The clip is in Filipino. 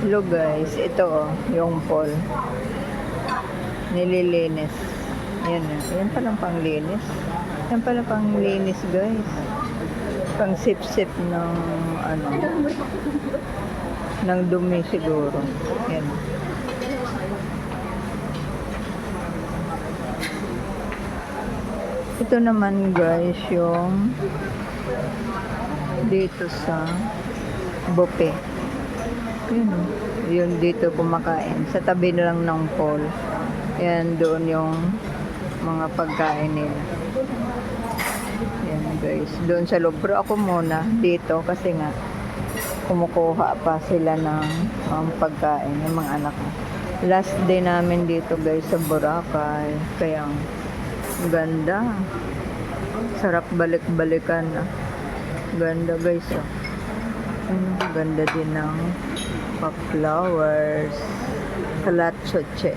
Hello guys, ito yung pool. Nililinis. Yan yan palang panglinis. Yan palang panglinis guys. Pang sip-sip ng ng dumi siguro. Yan. Ito naman guys yung dito sa buffet. Yun dito kumakain. Sa tabi lang ng pool. Yan doon yung mga pagkain nila. Yan guys. Doon sa loob. Pero ako muna dito kasi nga kumukuha pa sila ng pagkain ng mga anak ko. Last day namin dito guys sa Boracay. Kaya ganda. Sarap balik-balikan. Ganda guys. Ganda din ng flowers. Kalatsoche.